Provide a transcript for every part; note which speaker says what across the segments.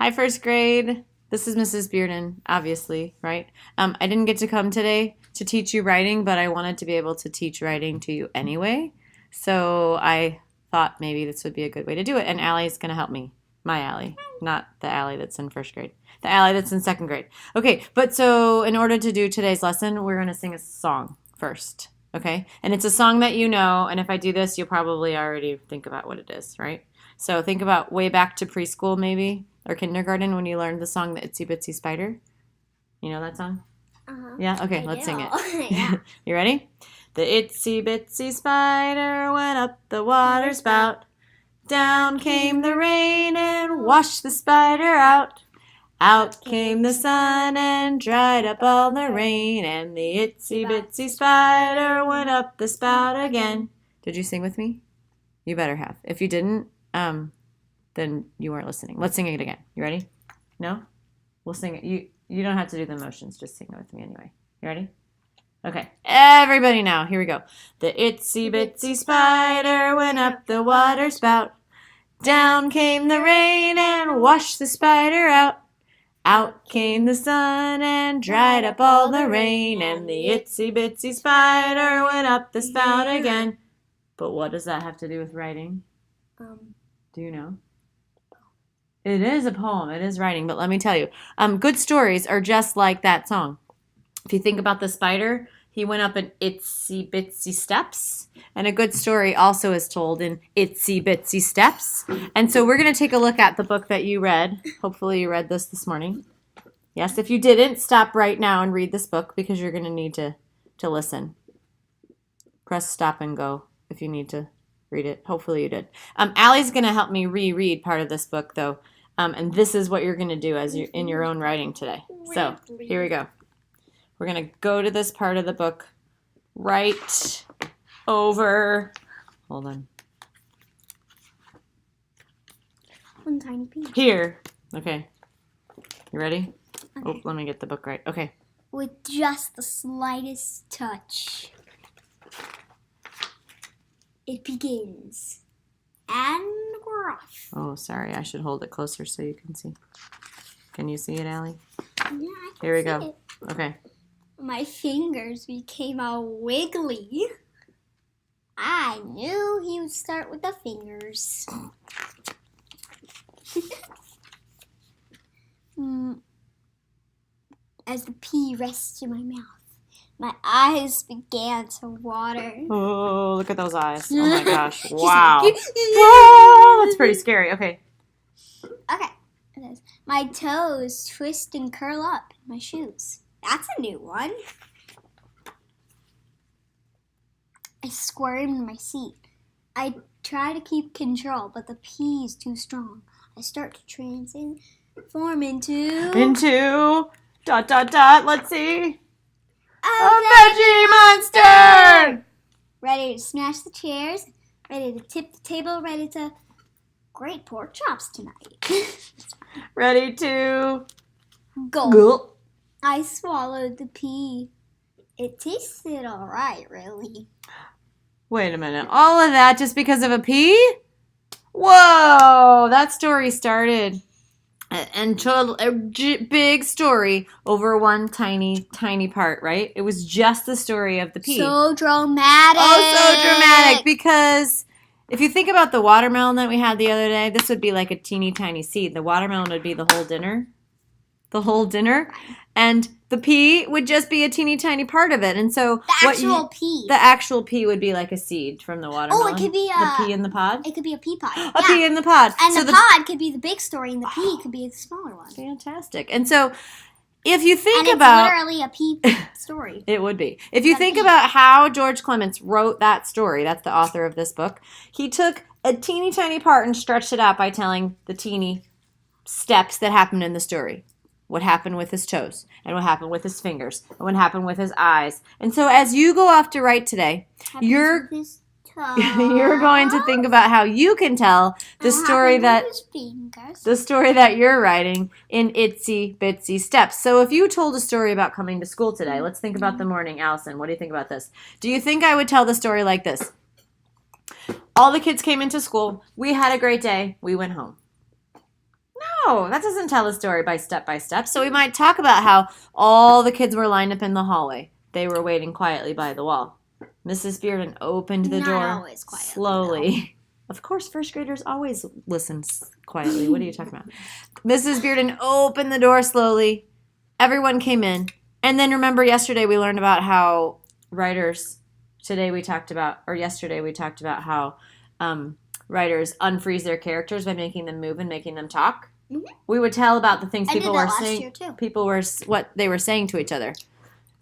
Speaker 1: Hi, first grade. This is Mrs. Bearden, obviously, right? I didn't get to come today to teach you writing, but I wanted to be able to teach writing to you anyway. So I thought maybe this would be a good way to do it. And Allie's going to help me. My Allie, not the Allie that's in first grade. The Allie that's in second grade. Okay, but so in order to do today's lesson, we're going to sing a song first. Okay? And it's a song that you know, and if I do this, you'll probably already think about what it is, right? So think about way back to preschool maybe, or kindergarten when you learned the song The Itsy Bitsy Spider. You know that song?
Speaker 2: Uh-huh.
Speaker 1: Yeah? Okay, let's sing it.
Speaker 2: Yeah.
Speaker 1: You ready? The itsy bitsy spider went up the water spout. Down came the rain and washed the spider out. Out came the sun and dried up all the rain. And the itsy bitsy spider went up the spout again. Did you sing with me? You better have. If you didn't, then you weren't listening. Let's sing it again. You ready? No? We'll sing it. You don't have to do the motions. Just sing it with me anyway. You ready? Okay. Everybody now. Here we go. The itsy bitsy spider went up the water spout. Down came the rain and washed the spider out. Out came the sun and dried up all the rain. And the itsy bitsy spider went up the spout again. But what does that have to do with writing? Do you know? It is a poem. It is writing. But let me tell you, good stories are just like that song. If you think about the spider, he went up in itsy bitsy steps. And a good story also is told in itsy bitsy steps. And so we're going to take a look at the book that you read. Hopefully you read this morning. Yes, if you didn't, stop right now and read this book because you're going to need to listen. Press stop and go if you need to read it. Hopefully you did. Allie's going to help me reread part of this book, though. And this is what you're going to do as you in your own writing today. So here we go. We're going to go to this part of the book right over. Hold on.
Speaker 2: One tiny piece.
Speaker 1: Here. Okay. You ready?
Speaker 2: Okay.
Speaker 1: Oh, let me get the book right. Okay.
Speaker 2: With just the slightest touch, it begins. And we're off.
Speaker 1: Oh, sorry. I should hold it closer so you can see. Can you see it, Allie?
Speaker 2: Yeah, I can
Speaker 1: Here we
Speaker 2: see
Speaker 1: go.
Speaker 2: it.
Speaker 1: Okay.
Speaker 2: My fingers became all wiggly. I knew he would start with the fingers. As the pea rests in my mouth, my eyes began to water.
Speaker 1: Oh, look at those eyes. Oh my gosh.
Speaker 2: She's
Speaker 1: Wow.
Speaker 2: like,
Speaker 1: Whoa, that's pretty scary. Okay.
Speaker 2: Okay. It says, my toes twist and curl up in my shoes. That's a new one. I squirm in my seat. I try to keep control, but the pea is too strong. I start to transform into...
Speaker 1: Let's see. A veggie monster!
Speaker 2: Ready to smash the chairs, ready to tip the table, ready to grate pork chops tonight.
Speaker 1: Ready to...
Speaker 2: Gulp.
Speaker 1: Gulp.
Speaker 2: I swallowed the pea. It tasted all right, really.
Speaker 1: Wait a minute. All of that just because of a pea? Whoa! That story started and told a big story over one tiny part, right? It was just the story of the pea.
Speaker 2: So dramatic.
Speaker 1: Oh, so dramatic. Because if you think about the watermelon that we had the other day, this would be like a teeny tiny seed. The watermelon would be the whole dinner. The whole dinner. And the pea would just be a teeny tiny part of it. And so
Speaker 2: pea.
Speaker 1: The actual pea would be like a seed from the watermelon.
Speaker 2: Oh, it could be
Speaker 1: the pea in the pod.
Speaker 2: It could be a pea pod.
Speaker 1: A pea in the pod.
Speaker 2: And
Speaker 1: so
Speaker 2: the pod could be the big story, and the pea could be the smaller one.
Speaker 1: Fantastic. And so, if you think
Speaker 2: and
Speaker 1: about,
Speaker 2: it's literally a pea story.
Speaker 1: it would be. If you think about how George Clements wrote that story, that's the author of this book. He took a teeny tiny part and stretched it out by telling the teeny steps that happened in the story. What happened with his toes, and what happened with his fingers, and what happened with his eyes. And so as you go off to write today, you're going to think about how you can tell the story that you're writing in itsy bitsy steps. So if you told a story about coming to school today, let's think about the morning. Allison, what do you think about this? Do you think I would tell the story like this? All the kids came into school. We had a great day. We went home. No, that doesn't tell a story by step. So we might talk about how all the kids were lined up in the hallway. They were waiting quietly by the wall. Mrs. Bearden opened the
Speaker 2: Not
Speaker 1: door
Speaker 2: always quietly,
Speaker 1: slowly. Of course, first graders always listen quietly. What are you talking about? Mrs. Bearden opened the door slowly. Everyone came in. And then remember yesterday we learned about how writers, yesterday we talked about how writers unfreeze their characters by making them move and making them talk.
Speaker 2: Mhm.
Speaker 1: We would tell about the things
Speaker 2: I
Speaker 1: people
Speaker 2: did that
Speaker 1: were
Speaker 2: last
Speaker 1: saying.
Speaker 2: year, too.
Speaker 1: People were what they were saying to each other.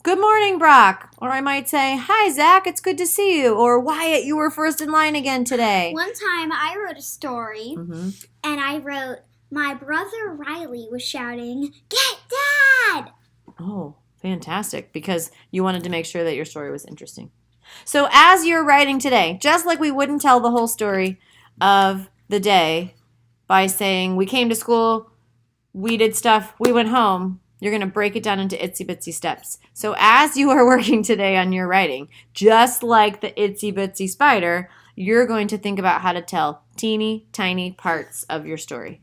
Speaker 1: Good morning, Brock. Or I might say, hi, Zach. It's good to see you. Or Wyatt, you were first in line again today.
Speaker 2: One time I wrote a story,
Speaker 1: Mm-hmm.
Speaker 2: and I wrote, my brother Riley was shouting, "Get Dad!"
Speaker 1: Oh, fantastic. Because you wanted to make sure that your story was interesting. So as you're writing today, just like we wouldn't tell the whole story of the day by saying, we came to school, we did stuff, we went home, you're going to break it down into itsy bitsy steps. So as you are working today on your writing, just like the itsy bitsy spider, you're going to think about how to tell teeny tiny parts of your story.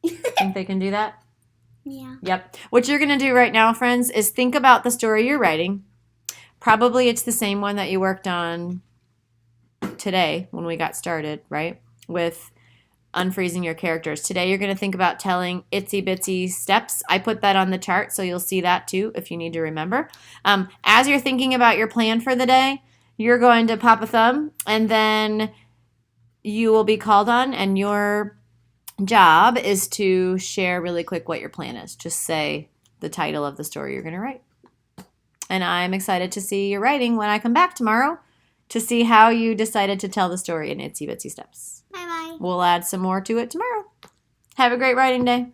Speaker 1: Think they can do that?
Speaker 2: Yeah.
Speaker 1: Yep. What you're going to do right now, friends, is think about the story you're writing. Probably it's the same one that you worked on today when we got started, right? With unfreezing your characters. Today you're going to think about telling itsy bitsy steps. I put that on the chart, so you'll see that too if you need to remember. As you're thinking about your plan for the day, you're going to pop a thumb, and then you will be called on, and your job is to share really quick what your plan is. Just say the title of the story you're going to write. And I'm excited to see your writing when I come back tomorrow to see how you decided to tell the story in itsy bitsy steps.
Speaker 2: Bye-bye.
Speaker 1: We'll add some more to it tomorrow. Have a great writing day.